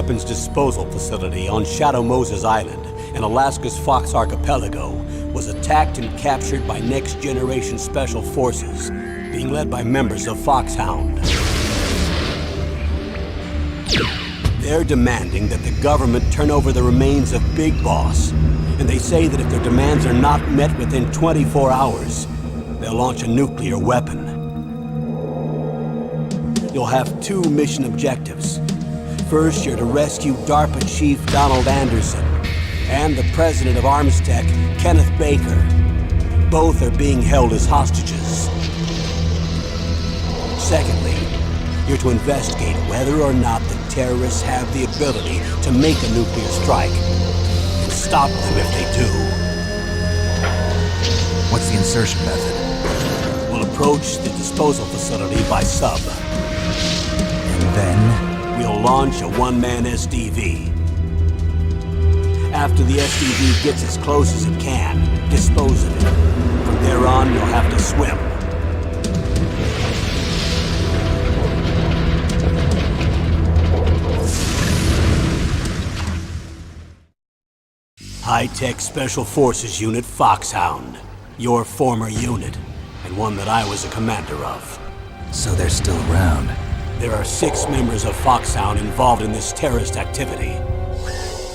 weapons disposal facility on Shadow Moses Island in Alaska's Fox Archipelago was attacked and captured by next-generation special forces, being led by members of Foxhound. They're demanding that the government turn over the remains of Big Boss, and they say that if their demands are not met within 24 hours, they'll launch a nuclear weapon. You'll have two mission objectives. First, you're to rescue DARPA Chief Donald Anderson and the president of Armstech, Kenneth Baker. Both are being held as hostages. Secondly, you're to investigate whether or not the terrorists have the ability to make a nuclear strike and stop them if they do. What's the insertion method? We'll approach the disposal facility by sub. And then? We'll launch a one-man SDV. After the SDV gets as close as it can, dispose of it. From there on, you'll have to swim. High-Tech Special Forces Unit Foxhound. Your former unit, and one that I was a commander of. So they're still around. There are 6 members of Foxhound involved in this terrorist activity.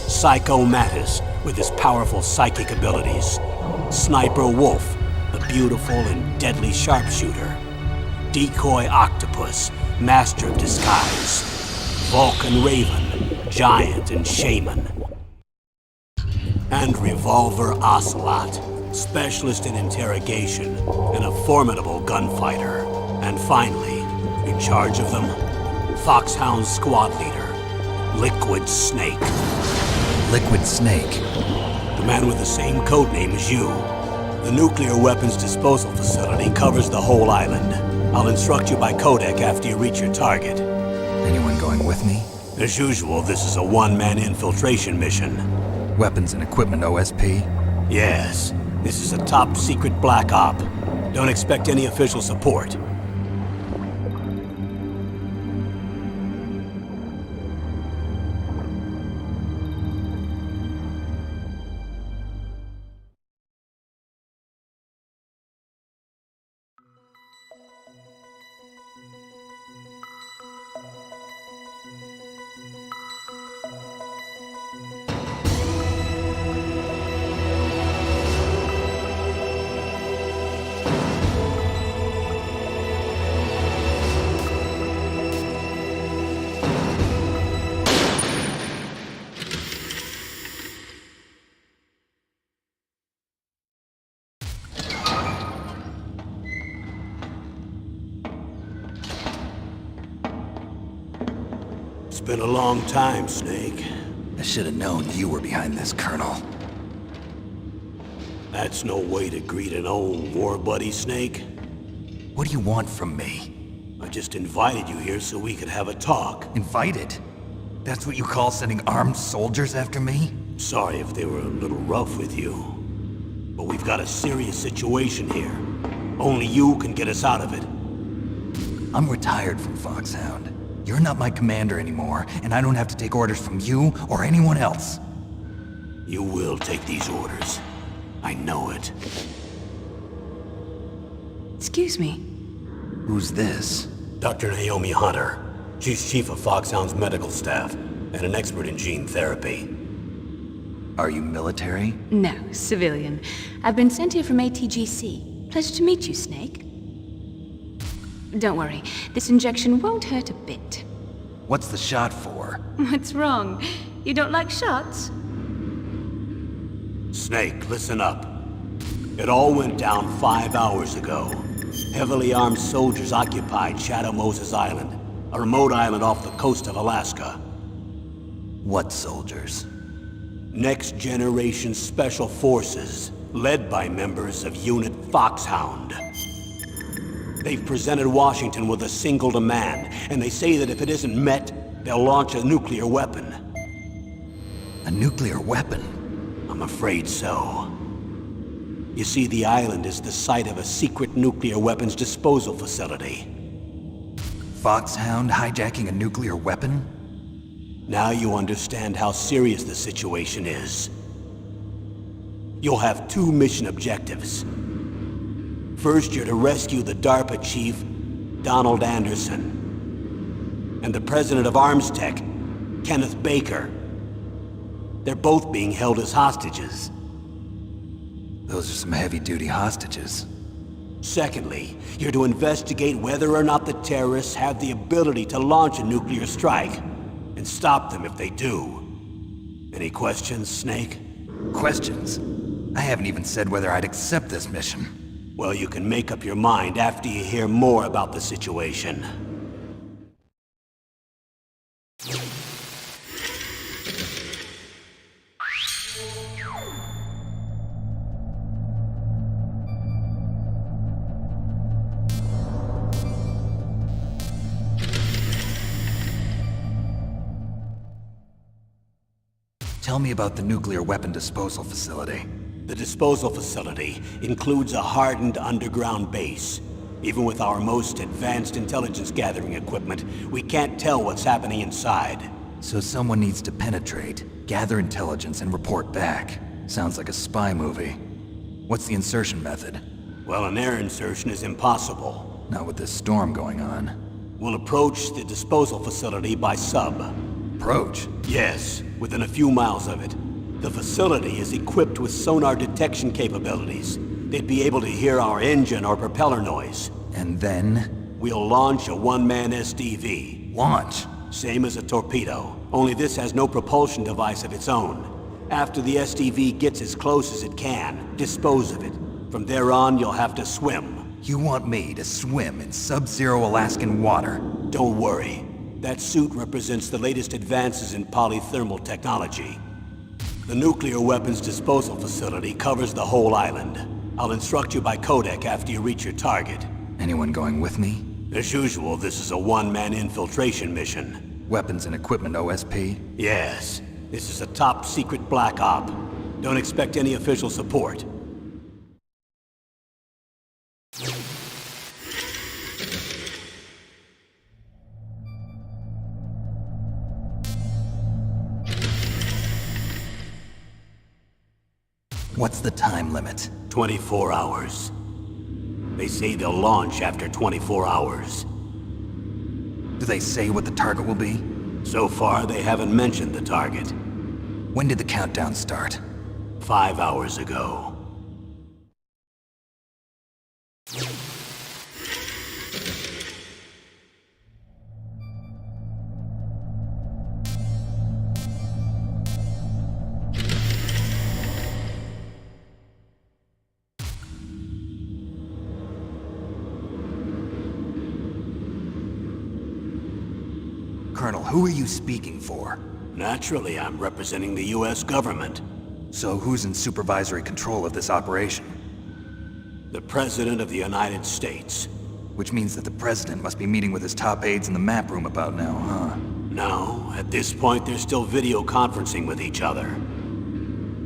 Psycho Mattis, with his powerful psychic abilities. Sniper Wolf, the beautiful and deadly sharpshooter. Decoy Octopus, master of disguise. Vulcan Raven, giant and shaman. And Revolver Ocelot, specialist in interrogation and a formidable gunfighter. And finally, in charge of them, Foxhound squad leader, Liquid Snake. Liquid Snake? The man with the same codename as you. The nuclear weapons disposal facility covers the whole island. I'll instruct you by codec after you reach your target. Anyone going with me? As usual, this is a one-man infiltration mission. Weapons and equipment OSP? Yes. This is a top-secret black op. Don't expect any official support. It's been a long time, Snake. I should have known you were behind this, Colonel. That's no way to greet an old war buddy, Snake. What do you want from me? I just invited you here so we could have a talk. Invited? That's what you call sending armed soldiers after me? Sorry if they were a little rough with you. But we've got a serious situation here. Only you can get us out of it. I'm retired from Foxhound. You're not my commander anymore, and I don't have to take orders from you or anyone else. You will take these orders. I know it. Excuse me. Who's this? Dr. Naomi Hunter. She's chief of Foxhound's medical staff, and an expert in gene therapy. Are you military? No, civilian. I've been sent here from ATGC. Pleasure to meet you, Snake. Don't worry, this injection won't hurt a bit. What's the shot for? What's wrong? You don't like shots? Snake, listen up. It all went down 5 hours ago. Heavily armed soldiers occupied Shadow Moses Island, a remote island off the coast of Alaska. What soldiers? Next generation special forces, led by members of Unit Foxhound. They've presented Washington with a single demand, and they say that if it isn't met, they'll launch a nuclear weapon. A nuclear weapon? I'm afraid so. You see, the island is the site of a secret nuclear weapons disposal facility. Foxhound hijacking a nuclear weapon? Now you understand how serious the situation is. You'll have two mission objectives. First, you're to rescue the DARPA chief, Donald Anderson, and the president of Arms Tech, Kenneth Baker. They're both being held as hostages. Those are some heavy-duty hostages. Secondly, you're to investigate whether or not the terrorists have the ability to launch a nuclear strike, and stop them if they do. Any questions, Snake? Questions? I haven't even said whether I'd accept this mission. Well, you can make up your mind after you hear more about the situation. Tell me about the nuclear weapon disposal facility. The disposal facility includes a hardened underground base. Even with our most advanced intelligence gathering equipment, we can't tell what's happening inside. So someone needs to penetrate, gather intelligence, and report back. Sounds like a spy movie. What's the insertion method? Well, an air insertion is impossible. Not with this storm going on. We'll approach the disposal facility by sub. Approach? Yes, within a few miles of it. The facility is equipped with sonar detection capabilities. They'd be able to hear our engine or propeller noise. And then? We'll launch a one-man SDV. Launch? Same as a torpedo, only this has no propulsion device of its own. After the SDV gets as close as it can, dispose of it. From there on, you'll have to swim. You want me to swim in sub-zero Alaskan water? Don't worry. That suit represents the latest advances in polythermal technology. The nuclear weapons disposal facility covers the whole island. I'll instruct you by codec after you reach your target. Anyone going with me? As usual, this is a one-man infiltration mission. Weapons and equipment OSP? Yes. This is a top-secret black op. Don't expect any official support. What's the time limit? 24 hours. They say they'll launch after 24 hours. Do they say what the target will be? So far, they haven't mentioned the target. When did the countdown start? 5 hours ago. Colonel, who are you speaking for? Naturally, I'm representing the U.S. government. So who's in supervisory control of this operation? The President of the United States. Which means that the President must be meeting with his top aides in the map room about now, huh? No, at this point they're still video conferencing with each other.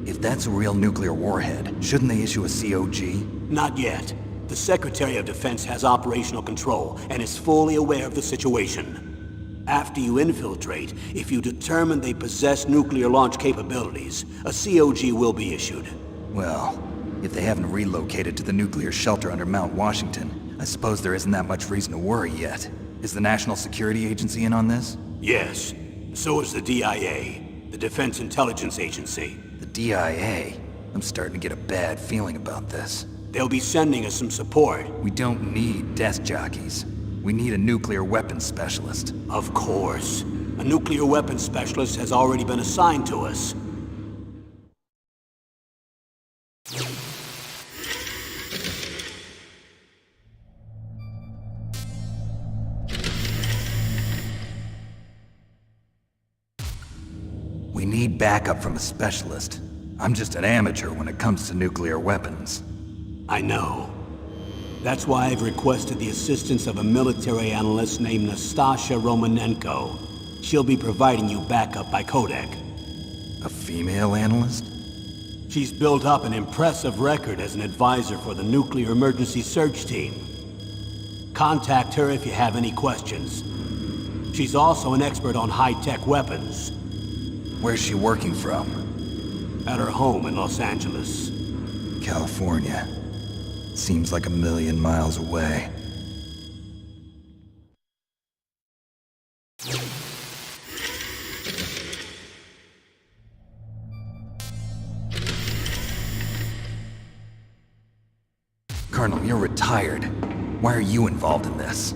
If that's a real nuclear warhead, shouldn't they issue a COG? Not yet. The Secretary of Defense has operational control and is fully aware of the situation. After you infiltrate, if you determine they possess nuclear launch capabilities, a COG will be issued. Well, if they haven't relocated to the nuclear shelter under Mount Washington, I suppose there isn't that much reason to worry yet. Is the National Security Agency in on this? Yes. So is the DIA, the Defense Intelligence Agency. The DIA? I'm starting to get a bad feeling about this. They'll be sending us some support. We don't need desk jockeys. We need a nuclear weapons specialist. Of course. A nuclear weapons specialist has already been assigned to us. We need backup from a specialist. I'm just an amateur when it comes to nuclear weapons. I know. That's why I've requested the assistance of a military analyst named Nastasha Romanenko. She'll be providing you backup by codec. A female analyst? She's built up an impressive record as an advisor for the Nuclear Emergency Search Team. Contact her if you have any questions. She's also an expert on high-tech weapons. Where's she working from? At her home in Los Angeles. California. Seems like a million miles away. Colonel, you're retired. Why are you involved in this?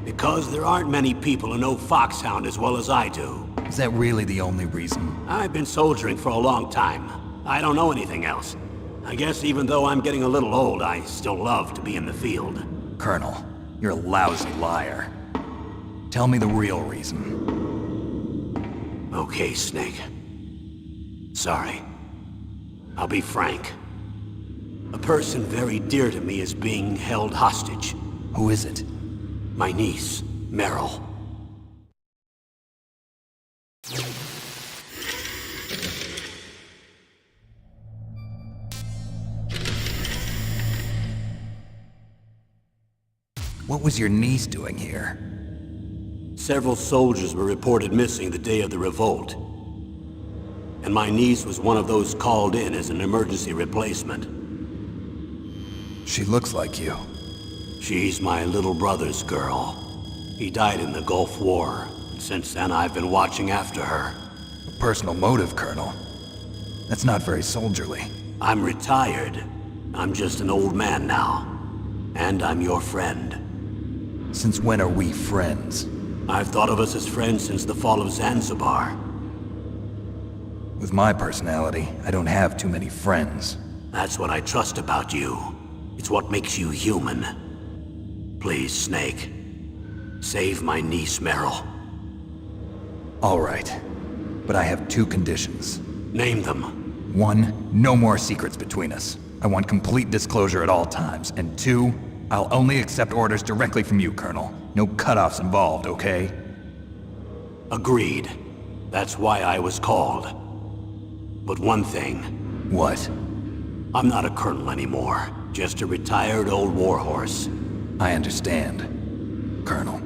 Because there aren't many people who know Foxhound as well as I do. Is that really the only reason? I've been soldiering for a long time. I don't know anything else. I guess even though I'm getting a little old, I still love to be in the field. Colonel, you're a lousy liar. Tell me the real reason. Okay, Snake. Sorry. I'll be frank. A person very dear to me is being held hostage. Who is it? My niece, Meryl. What was your niece doing here? Several soldiers were reported missing the day of the revolt. And my niece was one of those called in as an emergency replacement. She looks like you. She's my little brother's girl. He died in the Gulf War. Since then, I've been watching after her. A personal motive, Colonel. That's not very soldierly. I'm retired. I'm just an old man now. And I'm your friend. Since when are we friends? I've thought of us as friends since the fall of Zanzibar. With my personality, I don't have too many friends. That's what I trust about you. It's what makes you human. Please, Snake. Save my niece, Meryl. All right. But I have two conditions. Name them. 1, no more secrets between us. I want complete disclosure at all times. And 2, I'll only accept orders directly from you, Colonel. No cutoffs involved, okay? Agreed. That's why I was called. But one thing. What? I'm not a colonel anymore. Just a retired old warhorse. I understand, Colonel.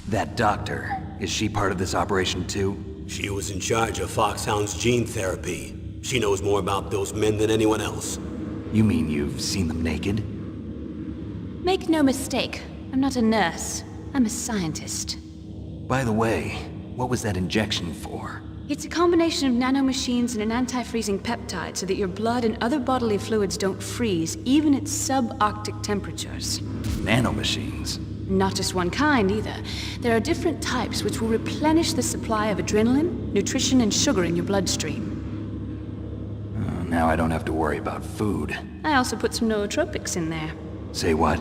That doctor, is she part of this operation too? She was in charge of Foxhound's gene therapy. She knows more about those men than anyone else. You mean you've seen them naked? Make no mistake, I'm not a nurse. I'm a scientist. By the way, what was that injection for? It's a combination of nanomachines and an anti-freezing peptide so that your blood and other bodily fluids don't freeze, even at subarctic temperatures. Nanomachines? Not just one kind, either. There are different types which will replenish the supply of adrenaline, nutrition, and sugar in your bloodstream. Now I don't have to worry about food. I also put some nootropics in there. Say what?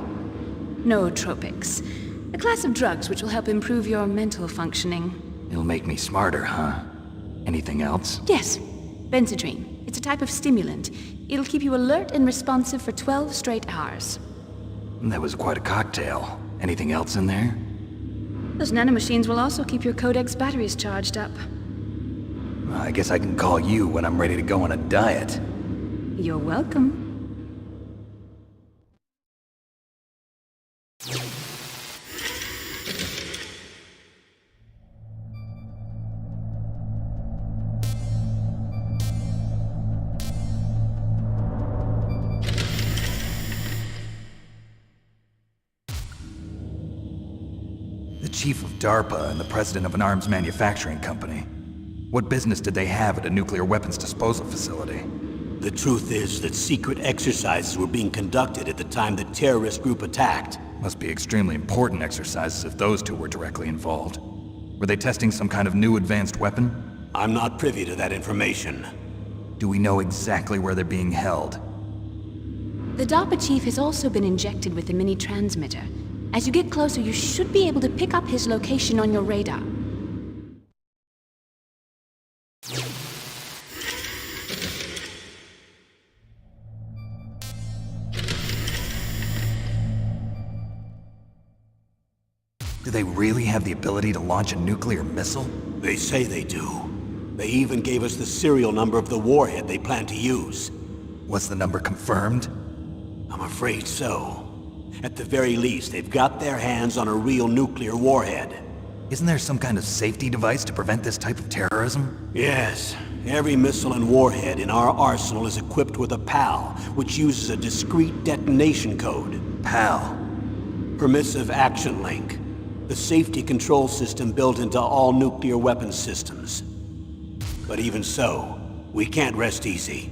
Nootropics. A class of drugs which will help improve your mental functioning. It'll make me smarter, huh? Anything else? Yes. Benzedrine. It's a type of stimulant. It'll keep you alert and responsive for 12 straight hours. That was quite a cocktail. Anything else in there? Those nanomachines will also keep your Codex batteries charged up. I guess I can call you when I'm ready to go on a diet. You're welcome. The chief of DARPA and the president of an arms manufacturing company. What business did they have at a nuclear weapons disposal facility? The truth is that secret exercises were being conducted at the time the terrorist group attacked. Must be extremely important exercises if those two were directly involved. Were they testing some kind of new advanced weapon? I'm not privy to that information. Do we know exactly where they're being held? The DARPA chief has also been injected with a mini transmitter. As you get closer, you should be able to pick up his location on your radar. Do they really have the ability to launch a nuclear missile? They say they do. They even gave us the serial number of the warhead they plan to use. Was the number confirmed? I'm afraid so. At the very least, they've got their hands on a real nuclear warhead. Isn't there some kind of safety device to prevent this type of terrorism? Yes. Every missile and warhead in our arsenal is equipped with a PAL, which uses a discrete detonation code. PAL. Permissive Action Link. The safety control system built into all nuclear weapons systems. But even so, we can't rest easy.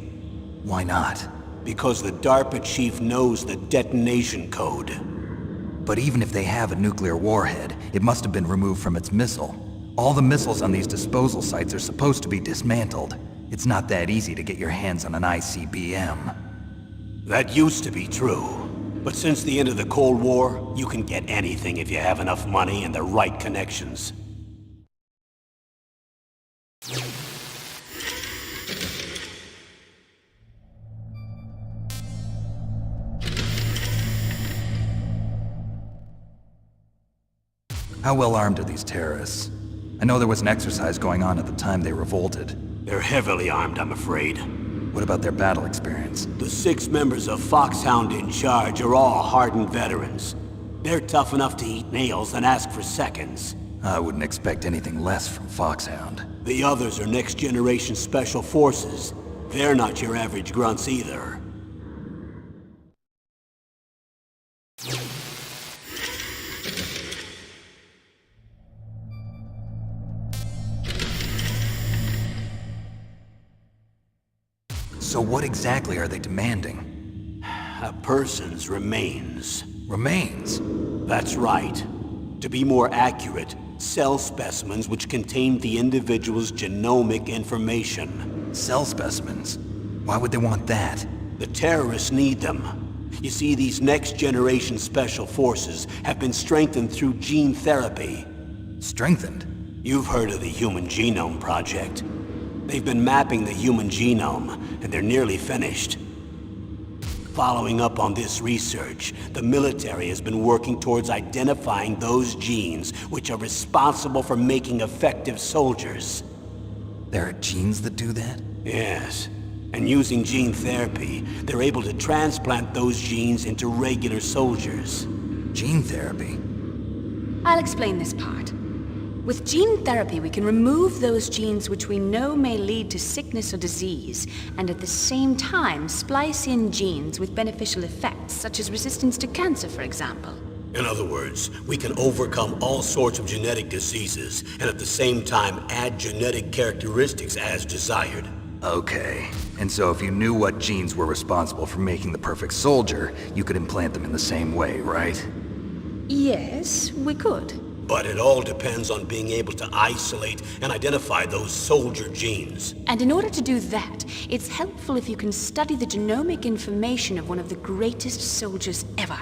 Why not? Because the DARPA chief knows the detonation code. But even if they have a nuclear warhead, it must have been removed from its missile. All the missiles on these disposal sites are supposed to be dismantled. It's not that easy to get your hands on an ICBM. That used to be true. But since the end of the Cold War, you can get anything if you have enough money and the right connections. How well armed are these terrorists? I know there was an exercise going on at the time they revolted. They're heavily armed, I'm afraid. What about their battle experience? The 6 members of Foxhound in charge are all hardened veterans. They're tough enough to eat nails and ask for seconds. I wouldn't expect anything less from Foxhound. The others are next-generation special forces. They're not your average grunts either. So what exactly are they demanding? A person's remains. Remains? That's right. To be more accurate, cell specimens which contain the individual's genomic information. Cell specimens? Why would they want that? The terrorists need them. You see, these next-generation special forces have been strengthened through gene therapy. Strengthened? You've heard of the Human Genome Project. They've been mapping the human genome, and they're nearly finished. Following up on this research, the military has been working towards identifying those genes which are responsible for making effective soldiers. There are genes that do that? Yes. And using gene therapy, they're able to transplant those genes into regular soldiers. Gene therapy? I'll explain this part. With gene therapy, we can remove those genes which we know may lead to sickness or disease, and at the same time splice in genes with beneficial effects, such as resistance to cancer, for example. In other words, we can overcome all sorts of genetic diseases, and at the same time add genetic characteristics as desired. Okay. And so if you knew what genes were responsible for making the perfect soldier, you could implant them in the same way, right? Yes, we could. But it all depends on being able to isolate and identify those soldier genes. And in order to do that, it's helpful if you can study the genomic information of one of the greatest soldiers ever.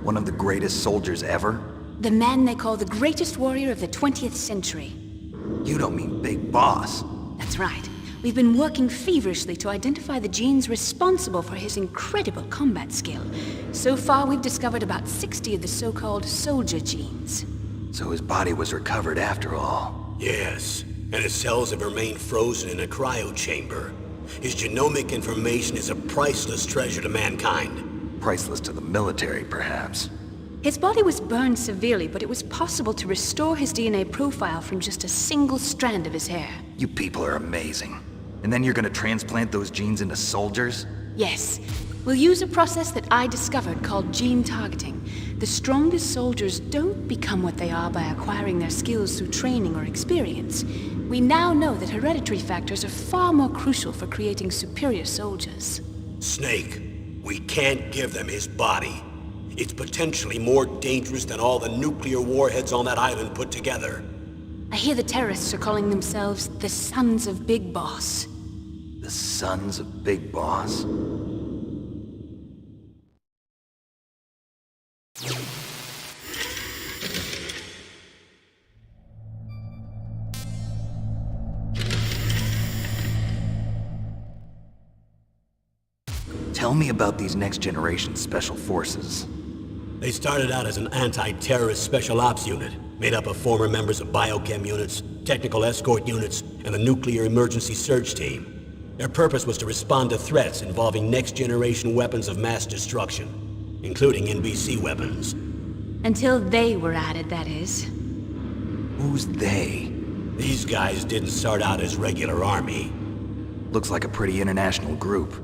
One of the greatest soldiers ever? The man they call the greatest warrior of the 20th century. You don't mean Big Boss. That's right. We've been working feverishly to identify the genes responsible for his incredible combat skill. So far, we've discovered about 60 of the so-called soldier genes. So his body was recovered after all. Yes, and his cells have remained frozen in a cryo chamber. His genomic information is a priceless treasure to mankind. Priceless to the military, perhaps. His body was burned severely, but it was possible to restore his DNA profile from just a single strand of his hair. You people are amazing. And then you're gonna transplant those genes into soldiers? Yes. We'll use a process that I discovered called gene targeting. The strongest soldiers don't become what they are by acquiring their skills through training or experience. We now know that hereditary factors are far more crucial for creating superior soldiers. Snake, we can't give them his body. It's potentially more dangerous than all the nuclear warheads on that island put together. I hear the terrorists are calling themselves the Sons of Big Boss. The Sons of Big Boss? Tell me about these next-generation special forces. They started out as an anti-terrorist special ops unit, made up of former members of biochem units, technical escort units, and the nuclear emergency search team. Their purpose was to respond to threats involving next-generation weapons of mass destruction, including NBC weapons. Until they were added, that is. Who's they? These guys didn't start out as regular army. Looks like a pretty international group.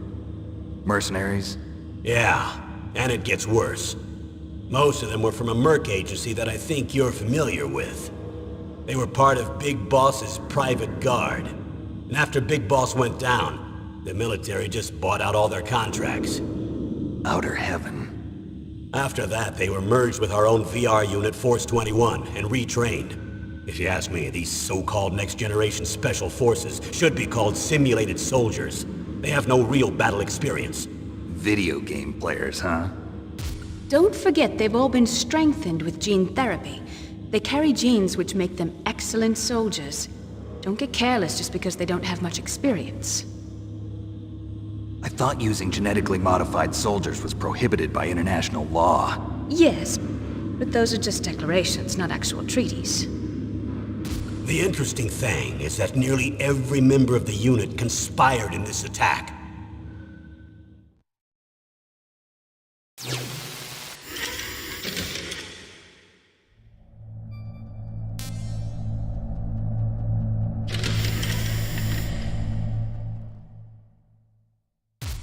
Mercenaries? Yeah, and it gets worse. Most of them were from a merc agency that I think you're familiar with. They were part of Big Boss's private guard. And after Big Boss went down, the military just bought out all their contracts. Outer heaven. After that, they were merged with our own VR unit, Force 21, and retrained. If you ask me, these so-called next-generation special forces should be called simulated soldiers. They have no real battle experience. Video game players, huh? Don't forget they've all been strengthened with gene therapy. They carry genes which make them excellent soldiers. Don't get careless just because they don't have much experience. I thought using genetically modified soldiers was prohibited by international law. Yes, but those are just declarations, not actual treaties. The interesting thing is that nearly every member of the unit conspired in this attack.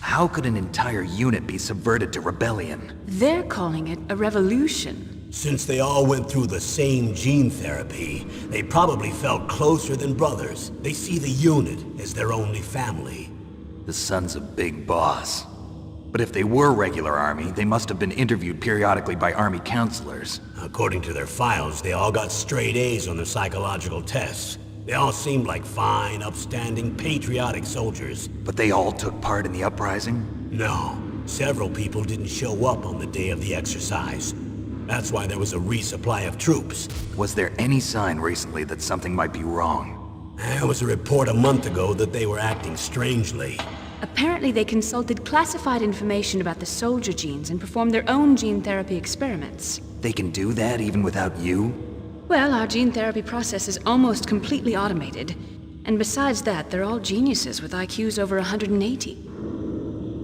How could an entire unit be subverted to rebellion? They're calling it a revolution. Since they all went through the same gene therapy, they probably felt closer than brothers. They see the unit as their only family. The sons of Big Boss. But if they were regular army, they must have been interviewed periodically by army counselors. According to their files, they all got straight A's on their psychological tests. They all seemed like fine, upstanding, patriotic soldiers. But they all took part in the uprising? No. Several people didn't show up on the day of the exercise. That's why there was a resupply of troops. Was there any sign recently that something might be wrong? There was a report a month ago that they were acting strangely. Apparently they consulted classified information about the soldier genes and performed their own gene therapy experiments. They can do that even without you? Well, our gene therapy process is almost completely automated. And besides that, they're all geniuses with IQs over 180.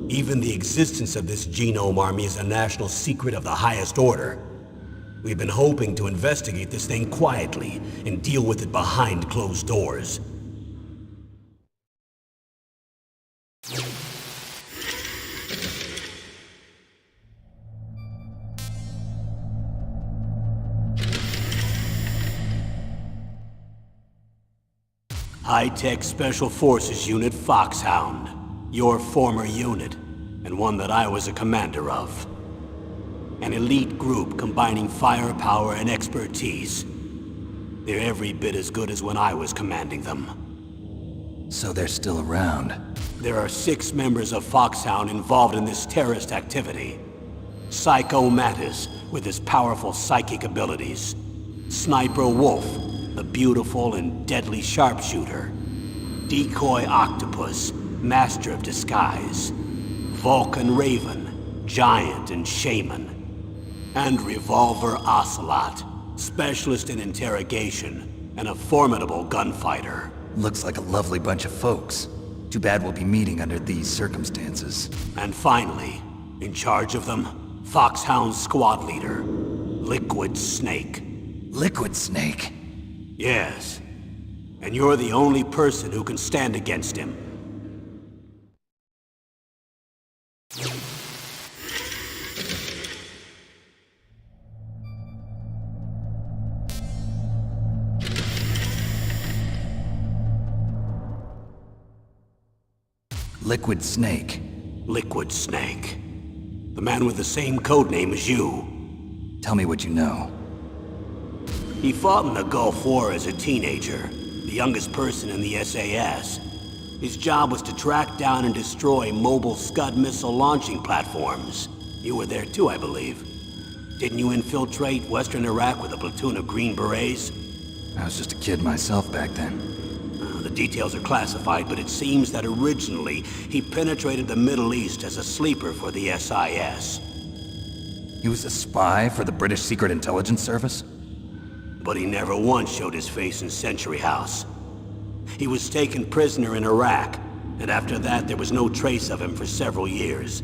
Even the existence of this genome army is a national secret of the highest order. We've been hoping to investigate this thing quietly and deal with it behind closed doors. High-Tech Special Forces Unit Foxhound. Your former unit, and one that I was a commander of. An elite group combining firepower and expertise. They're every bit as good as when I was commanding them. So they're still around. There are 6 members of Foxhound involved in this terrorist activity. Psycho Mattis, with his powerful psychic abilities. Sniper Wolf, the beautiful and deadly sharpshooter. Decoy Octopus, master of disguise. Vulcan Raven, giant and shaman. And Revolver Ocelot, specialist in interrogation and a formidable gunfighter. Looks like a lovely bunch of folks. Too bad we'll be meeting under these circumstances. And finally, in charge of them, Foxhound's squad leader, Liquid Snake. Liquid Snake? Yes. And you're the only person who can stand against him. Liquid Snake. Liquid Snake. The man with the same codename as you. Tell me what you know. He fought in the Gulf War as a teenager, the youngest person in the SAS. His job was to track down and destroy mobile Scud missile launching platforms. You were there too, I believe. Didn't you infiltrate Western Iraq with a platoon of Green Berets? I was just a kid myself back then. The details are classified, but it seems that originally he penetrated the Middle East as a sleeper for the SIS. He was a spy for the British Secret Intelligence Service? But he never once showed his face in Century House. He was taken prisoner in Iraq, and after that there was no trace of him for several years.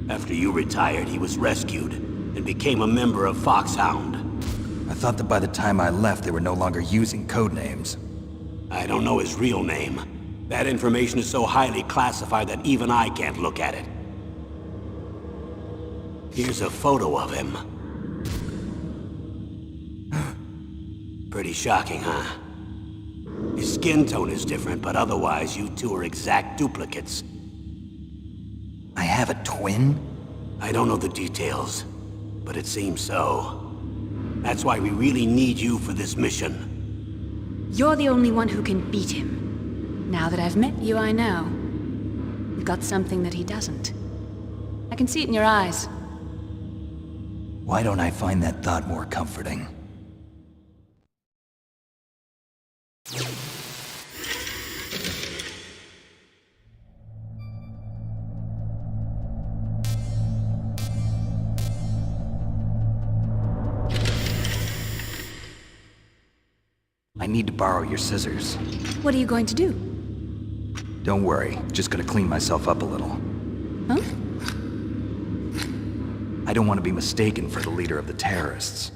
After you retired, he was rescued and became a member of Foxhound. I thought that by the time I left, they were no longer using code names. I don't know his real name. That information is so highly classified that even I can't look at it. Here's a photo of him. Pretty shocking, huh? His skin tone is different, but otherwise you two are exact duplicates. I have a twin? I don't know the details, but it seems so. That's why we really need you for this mission. You're the only one who can beat him. Now that I've met you, I know. You've got something that he doesn't. I can see it in your eyes. Why don't I find that thought more comforting? I need to borrow your scissors. What are you going to do? Don't worry, just gonna clean myself up a little. Huh? I don't want to be mistaken for the leader of the terrorists.